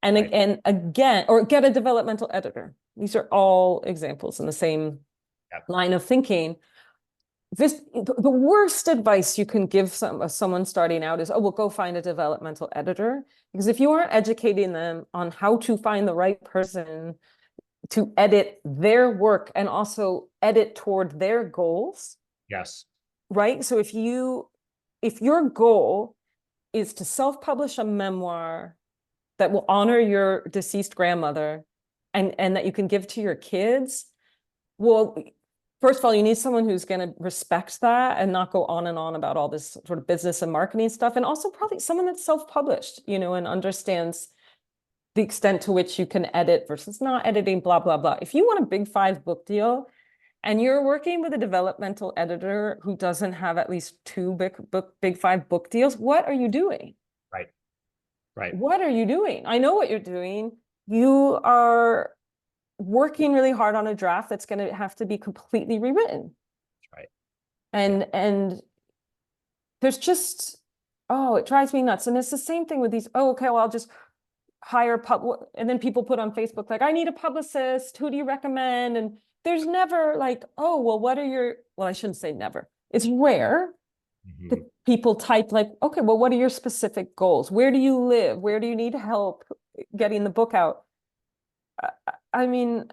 And, Right. and again, or get a developmental editor. These are all examples in the same Yep. line of thinking. The worst advice you can give someone starting out is, oh, well, go find a developmental editor. Because if you aren't educating them on how to find the right person, to edit their work and also edit toward their goals, Yes. right? So if your goal is to self-publish a memoir that will honor your deceased grandmother and that you can give to your kids, well, first of all, you need someone who's going to respect that and not go on and on about all this sort of business and marketing stuff. And also probably someone that's self-published, and understands the extent to which you can edit versus not editing, blah, blah, blah. If you want a big 5 book deal and you're working with a developmental editor who doesn't have at least 2 big 5 book deals, what are you doing? Right. Right. What are you doing? I know what you're doing. You are working really hard on a draft that's going to have to be completely rewritten. Right. And there's just, oh, it drives me nuts. And it's the same thing with these, oh, okay, well, I'll just hire and then people put on Facebook, like, I need a publicist. Who do you recommend? And there's never like, oh, well, well, I shouldn't say never. It's rare that people type like, okay, well, what are your specific goals? Where do you live? Where do you need help getting the book out? I mean,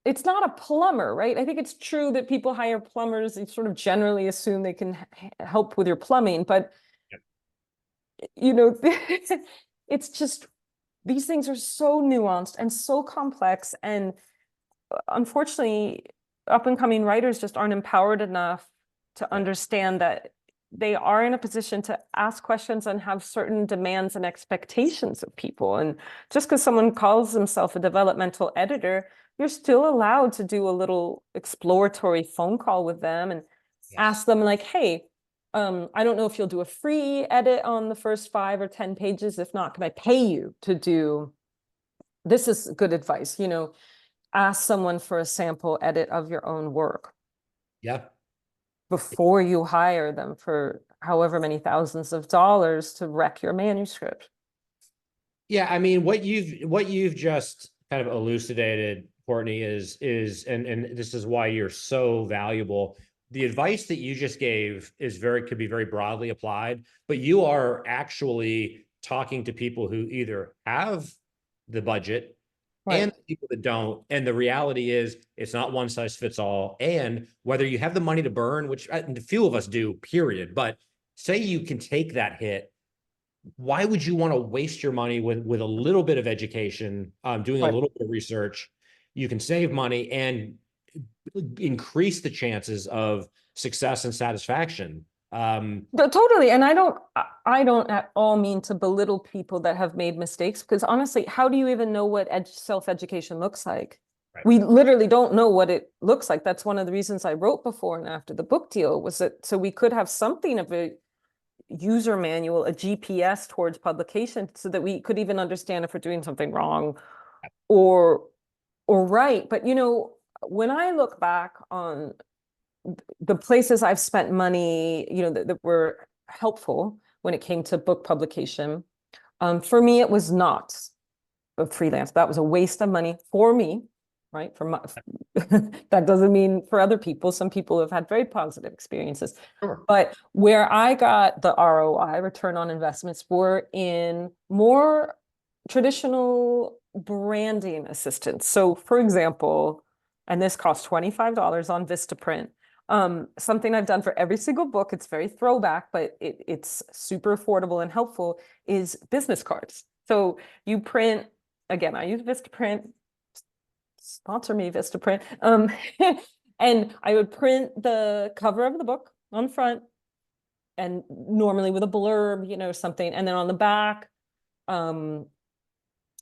it's not a plumber, right? I think it's true that people hire plumbers. They sort of generally assume they can help with your plumbing, but it's just, these things are so nuanced and so complex. And unfortunately, up and coming writers just aren't empowered enough to understand that they are in a position to ask questions and have certain demands and expectations of people. And just because someone calls themselves a developmental editor, you're still allowed to do a little exploratory phone call with them and ask them like, hey, I don't know if you'll do a free edit on the first 5 or 10 pages. If not, can I pay you to do, this is good advice, ask someone for a sample edit of your own work. Yeah. Before you hire them for however many thousands of dollars to wreck your manuscript. Yeah, I mean, what you've just kind of elucidated, Courtney, is and this is why you're so valuable. The advice that you just gave could be very broadly applied, but you are actually talking to people who either have the budget and people that don't. And the reality is it's not one size fits all. And whether you have the money to burn, which few of us do, period. But say you can take that hit, why would you want to waste your money with a little bit of education, doing a little bit of research? You can save money and increase the chances of success and satisfaction. But totally. And I don't at all mean to belittle people that have made mistakes, because honestly, how do you even know what self-education looks like? Right. We literally don't know what it looks like. That's one of the reasons I wrote before and after the book deal, was that so we could have something of a user manual, a GPS towards publication, so that we could even understand if we're doing something wrong or right. But when I look back on the places I've spent money, that were helpful when it came to book publication, for me, it was not a freelance. That was a waste of money for me, right? That doesn't mean for other people. Some people have had very positive experiences. Sure. But where I got the ROI, return on investments, were in more traditional branding assistance. So for example, and this costs $25 on Vistaprint. Something I've done for every single book, it's very throwback, but it's super affordable and helpful, is business cards. So you print, again, I use Vistaprint, sponsor me, Vistaprint. And I would print the cover of the book on front, and normally with a blurb, something. And then on the back,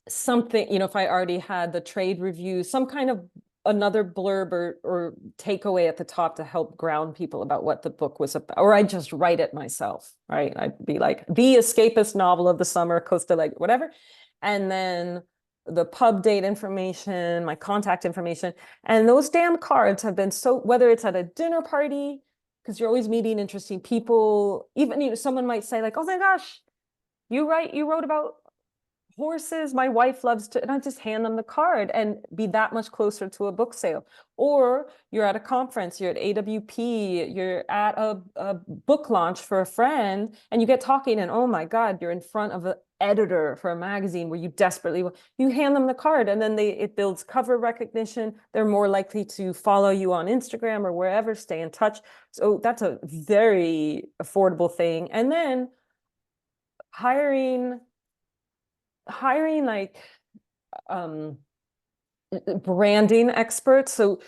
something, if I already had the trade review, some kind of another blurb or takeaway at the top to help ground people about what the book was about. Or I'd just write it myself, right? I'd be like, the escapist novel of the summer, Costa Lake, whatever. And then the pub date information, my contact information. And those damn cards have been so, whether it's at a dinner party, because you're always meeting interesting people, even someone might say like, oh my gosh, you wrote about horses. My wife loves to, and I just hand them the card and be that much closer to a book sale. Or you're at a conference, you're at AWP, you're at a book launch for a friend, and you get talking, and oh my God, you're in front of an editor for a magazine where you desperately you hand them the card, and then it builds cover recognition. They're more likely to follow you on Instagram or wherever, stay in touch. So that's a very affordable thing. And then hiring like um branding experts. So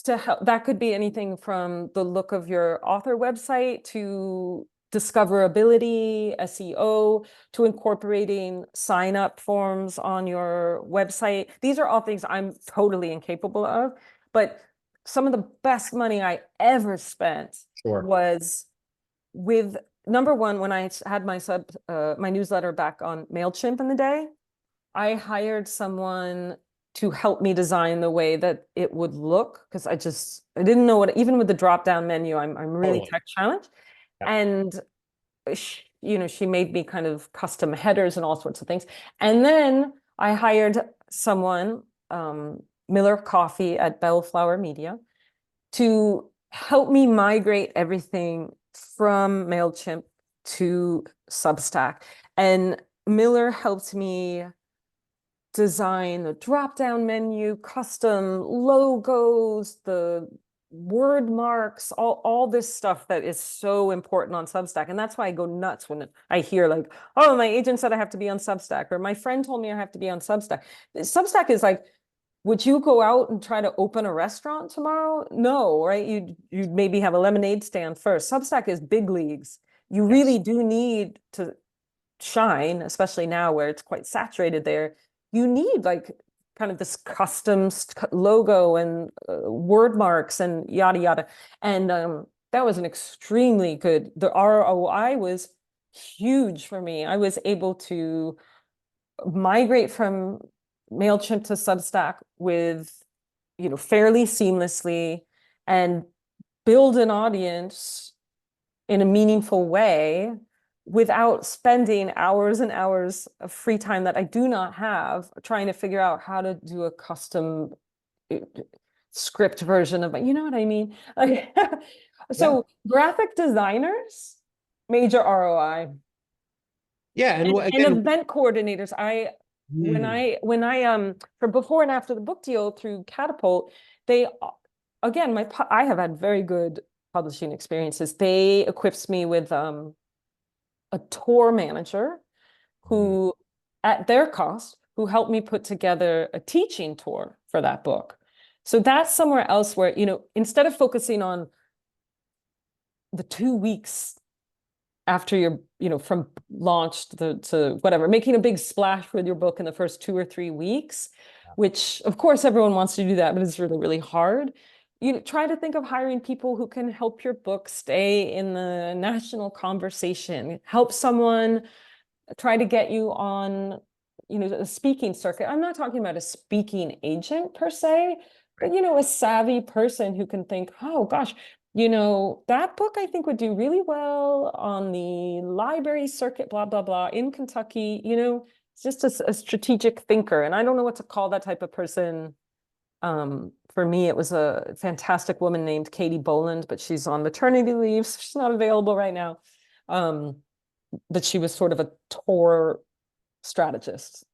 to help, that could be anything from the look of your author website to discoverability, SEO, to incorporating sign up forms on your website. These are all things I'm totally incapable of, but some of the best money I ever spent Sure. was with number one, when I had my newsletter back on MailChimp in the day, I hired someone to help me design the way that it would look, because I didn't know what, even with the drop down menu, I'm really Totally. tech challenged. Yeah. And she made me kind of custom headers and all sorts of things. And then I hired someone, Miller Coffee at Bellflower Media, to help me migrate everything from MailChimp to Substack. And Miller helped me design the drop-down menu, custom logos, the word marks, all this stuff that is so important on Substack. And that's why I go nuts when I hear like, oh, my agent said I have to be on Substack, or my friend told me I have to be on Substack. Substack is like, would you go out and try to open a restaurant tomorrow? No, right? You'd maybe have a lemonade stand first. Substack is big leagues. You Yes. really do need to shine, especially now where it's quite saturated there. You need like kind of this custom logo and word marks and yada yada. And that was an extremely good, the ROI was huge for me. I was able to migrate from MailChimp to Substack with, fairly seamlessly, and build an audience in a meaningful way without spending hours and hours of free time that I do not have trying to figure out how to do a custom script version of it. You know what I mean? Like, Yeah. so graphic designers, major ROI. Yeah. And And again, event coordinators, mm, when I for before and after the book deal through Catapult, they again, I have had very good publishing experiences. They equipped me with a tour manager mm, who, at their cost, who helped me put together a teaching tour for that book. So that's somewhere else where, instead of focusing on the 2 weeks after you're, from launch to whatever, making a big splash with your book in the first 2 or 3 weeks, which of course everyone wants to do that, but it's really, really hard. You try to think of hiring people who can help your book stay in the national conversation, help someone try to get you on, a speaking circuit. I'm not talking about a speaking agent per se, but, right. a savvy person who can think, oh gosh, that book I think would do really well on the library circuit, blah, blah, blah, in Kentucky. It's just a strategic thinker. And I don't know what to call that type of person. For me, it was a fantastic woman named Katie Boland, but she's on maternity leave, so she's not available right now. But she was sort of a tour strategist.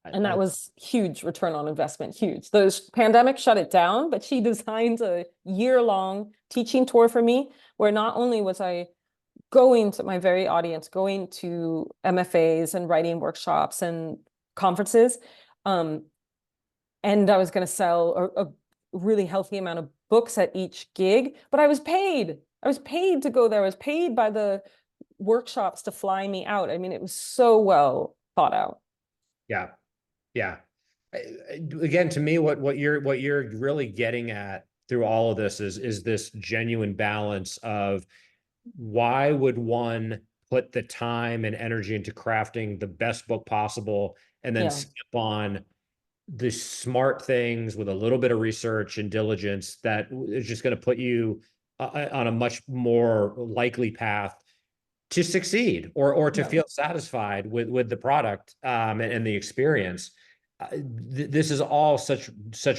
And that I- was huge return on investment, huge. The pandemic shut it down, but she designed a year-long teaching tour for me, where not only was I going to my very audience, going to MFAs and writing workshops and conferences, and I was going to sell a really healthy amount of books at each gig, but I was paid. I was paid to go there. I was paid by the workshops to fly me out. I mean, it was so well thought out. yeah. Yeah. Again, to me, what you're really getting at through all of this is this genuine balance of why would one put the time and energy into crafting the best book possible and then Yeah. skip on the smart things with a little bit of research and diligence that is just going to put you on a much more likely path to succeed or to Yeah. feel satisfied with the product and the experience. This is all such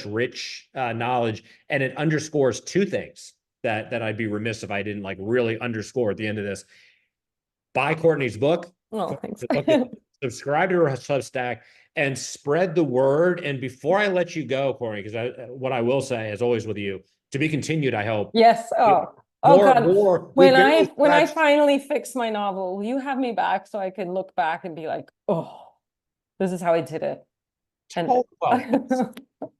rich knowledge, and it underscores two things that I'd be remiss if I didn't like really underscore at the end of this. Buy Courtney's book. Oh, thanks. Subscribe to her Substack and spread the word. And before I let you go, Courtney, because what I will say, as always with you, to be continued, I hope. Yes. Oh, oh More, God. more. We When barely I scratched. finally fix my novel, will you have me back so I can look back and be like, oh, this is how I did it. And Well, I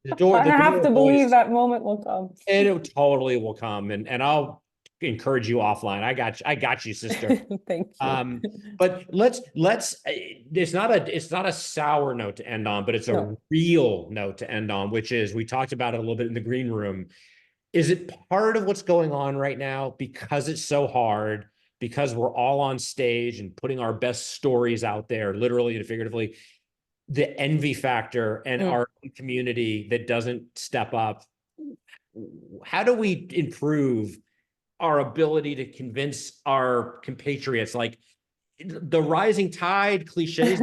the have door to is believe always, that moment will come. it totally will come, and I'll encourage you offline. I got you, sister. Thank you. But it's not a sour note to end on, but it's a No. real note to end on, which is we talked about it a little bit in the green room. Is it part of what's going on right now because it's so hard, because we're all on stage and putting our best stories out there, literally and figuratively, the envy factor and Mm. our community that doesn't step up? How do we improve our ability to convince our compatriots? Like, the rising tide cliches,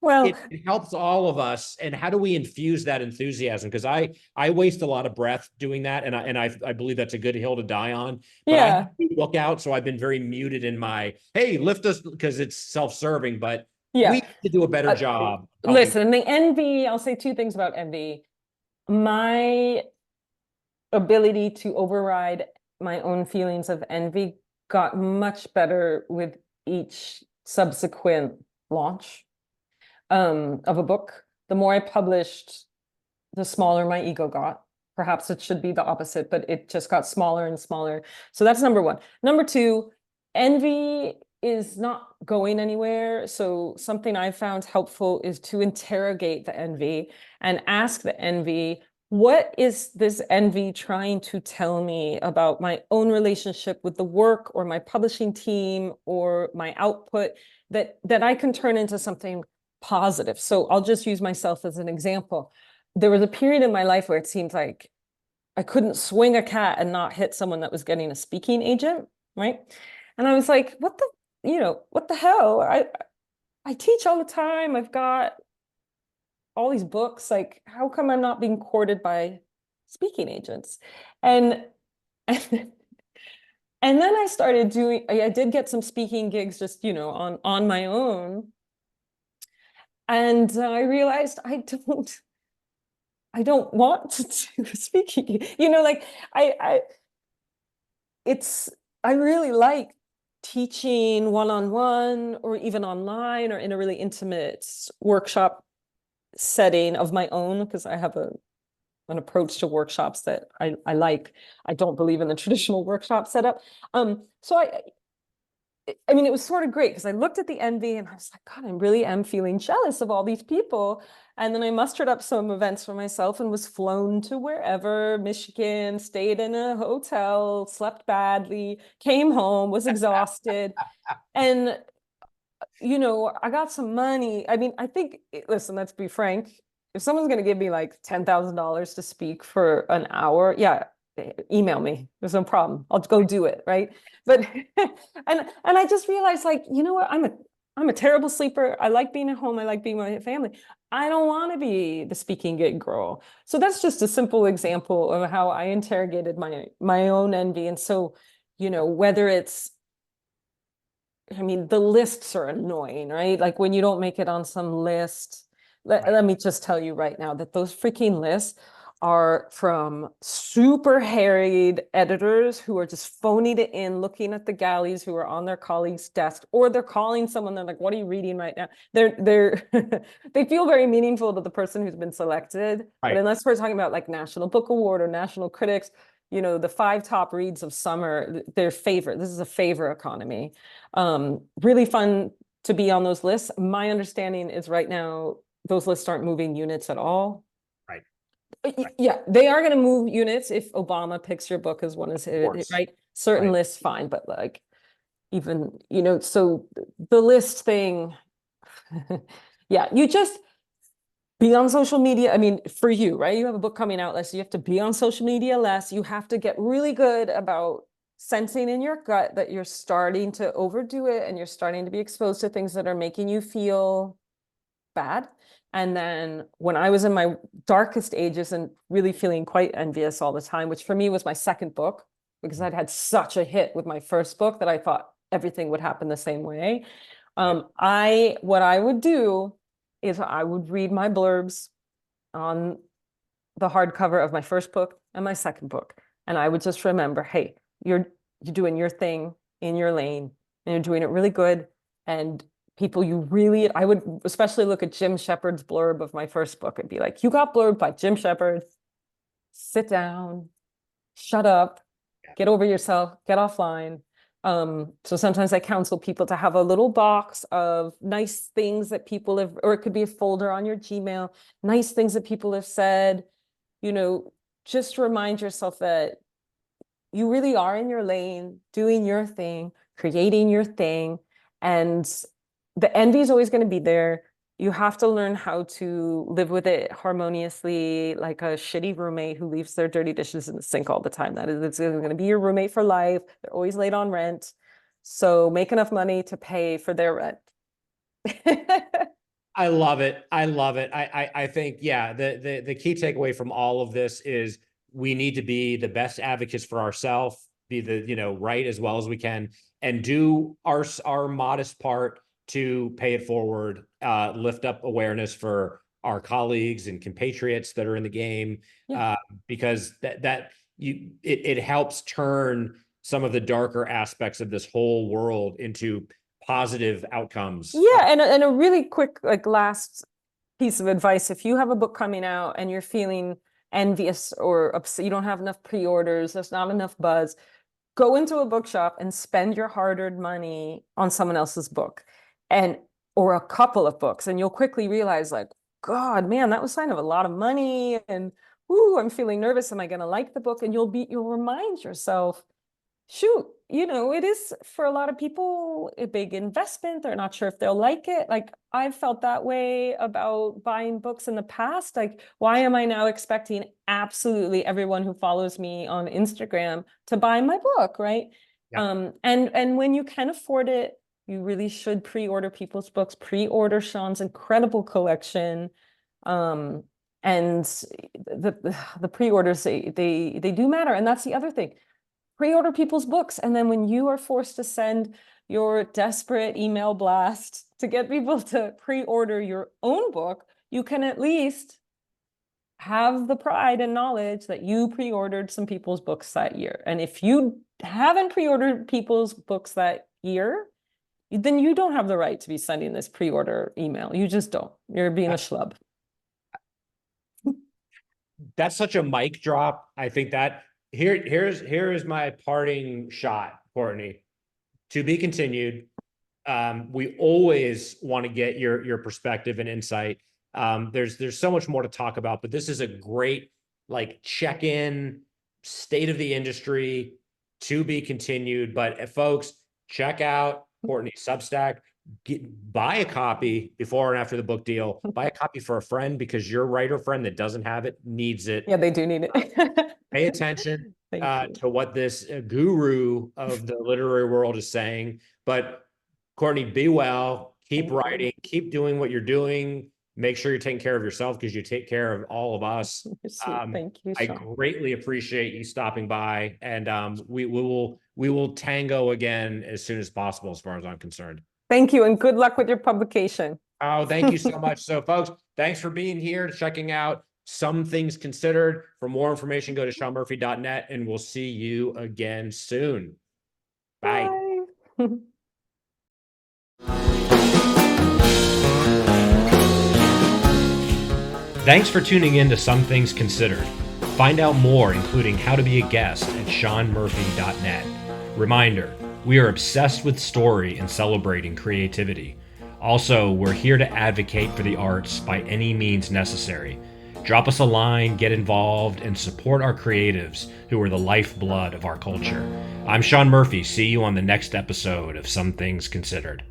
Well, it helps all of us. And how do we infuse that enthusiasm? Because I waste a lot of breath doing that, and I believe that's a good hill to die on. But I have yeah, to look out, so I've been very muted in my hey, lift us, because it's self-serving. But we yeah. need to do a better Uh, job helping. Listen, the envy, I'll say two things about envy. My ability to override my own feelings of envy got much better with each subsequent launch of a book. The more I published, the smaller my ego got. Perhaps it should be the opposite, but it just got smaller and smaller. So that's number one. Number two, envy is not going anywhere. So something I've found helpful is to interrogate the envy and ask the envy, what is this envy trying to tell me about my own relationship with the work or my publishing team or my output that I can turn into something positive? So I'll just use myself as an example. There was a period in my life where it seemed like I couldn't swing a cat and not hit someone that was getting a speaking agent, right? And I was like, what the, what the hell? I teach all the time. I've got all these books. Like, how come I'm not being courted by speaking agents? And and then I started doing, I did get some speaking gigs just, on my own. And I realized I don't want to do speaking. Like I it's I really like teaching one-on-one or even online or in a really intimate workshop setting of my own, because I have an approach to workshops that I like. I don't believe in the traditional workshop setup. So I mean, it was sort of great because I looked at the envy and I was like, God, I really am feeling jealous of all these people. And then I mustered up some events for myself and was flown to wherever, Michigan, stayed in a hotel, slept badly, came home, was exhausted. And, I got some money. I mean, I think, listen, let's be frank. If someone's going to give me like $10,000 to speak for an hour, yeah, email me. There's no problem. I'll go do it, right? But and I just realized, like, you know what? I'm a terrible sleeper. I like being at home. I like being with my family. I don't want to be the speaking gig girl. So that's just a simple example of how I interrogated my own envy. And so, whether it's, I mean, the lists are annoying, right? Like when you don't make it on some list. Let me just tell you right now that those freaking lists are from super harried editors who are just phoning it in, looking at the galleys who are on their colleague's desk, or they're calling someone. They're like, "What are you reading right now?" They're they feel very meaningful to the person who's been selected, but Right. unless we're talking about like National Book Award or National Critics, the 5 top reads of summer, their favorite. This is a favor economy. Really fun to be on those lists. My understanding is right now those lists aren't moving units at all. Right. Yeah, they are going to move units if Obama picks your book as one of his, Course. right? Certain Right. lists, fine, but like even, so the list thing, yeah, you just be on social media. I mean, for you, right? You have a book coming out less. You have to be on social media less. You have to get really good about sensing in your gut that you're starting to overdo it and you're starting to be exposed to things that are making you feel bad. And then when I was in my darkest ages and really feeling quite envious all the time, which for me was my second book, because I'd had such a hit with my first book that I thought everything would happen the same way. What I would do is I would read my blurbs on the hardcover of my first book and my second book. And I would just remember, hey, you're doing your thing in your lane and you're doing it really good. And people I would especially look at Jim Shepard's blurb of my first book and be like, you got blurbed by Jim Shepard. Sit down, shut up, get over yourself, get offline. So sometimes I counsel people to have a little box of nice things that people have, or it could be a folder on your Gmail, nice things that people have said, just remind yourself that you really are in your lane, doing your thing, creating your thing. And the envy is always going to be there. You have to learn how to live with it harmoniously, like a shitty roommate who leaves their dirty dishes in the sink all the time. It's going to be your roommate for life. They're always late on rent. So make enough money to pay for their rent. I love it. I love it. I think, yeah, the key takeaway from all of this is we need to be the best advocates for ourselves, be the, right as well as we can, and do our modest part to pay it forward, lift up awareness for our colleagues and compatriots that are in the game, because it helps turn some of the darker aspects of this whole world into positive outcomes. Yeah, and a really quick last piece of advice: if you have a book coming out and you're feeling envious or upset, you don't have enough pre-orders, there's not enough buzz, go into a bookshop and spend your hard-earned money on someone else's book, or a couple of books, and you'll quickly realize, God, man, that was kind of a lot of money, and ooh, I'm feeling nervous. Am I going to like the book? And you'll remind yourself, shoot, it is for a lot of people a big investment. They're not sure if they'll like it. I've felt that way about buying books in the past. Why am I now expecting absolutely everyone who follows me on Instagram to buy my book, right? Yeah. And when you can afford it, you really should pre-order people's books, pre-order Sean's incredible collection. And the pre-orders, they do matter. And that's the other thing. Pre-order people's books. And then when you are forced to send your desperate email blast to get people to pre-order your own book, you can at least have the pride and knowledge that you pre-ordered some people's books that year. And if you haven't pre-ordered people's books that year, then you don't have the right to be sending this pre-order email. You just don't. You're being a schlub. That's such a mic drop. I think that here is my parting shot, Courtney. To be continued. We always want to get your perspective and insight. There's so much more to talk about, but this is a great check-in, state of the industry, to be continued. But folks, check out Courtney's Substack. Buy a copy before and after the book deal. Buy a copy for a friend, because your writer friend that doesn't have it needs it. Yeah, they do need it. Pay attention to what this guru of the literary world is saying. But Courtney, be well, keep writing, keep doing what you're doing. Make sure you're taking care of yourself, because you take care of all of us. Thank you, Sean. I greatly appreciate you stopping by, and we will tango again as soon as possible, as far as I'm concerned. Thank you, and good luck with your publication. Oh, thank you so much. So, folks, thanks for being here, checking out Some Things Considered. For more information, go to SeanMurphy.net, and we'll see you again soon. Bye. Bye. Thanks for tuning in to Some Things Considered. Find out more, including how to be a guest, at SeanMurphy.net. Reminder, we are obsessed with story and celebrating creativity. Also, we're here to advocate for the arts by any means necessary. Drop us a line, get involved, and support our creatives, who are the lifeblood of our culture. I'm Sean Murphy. See you on the next episode of Some Things Considered.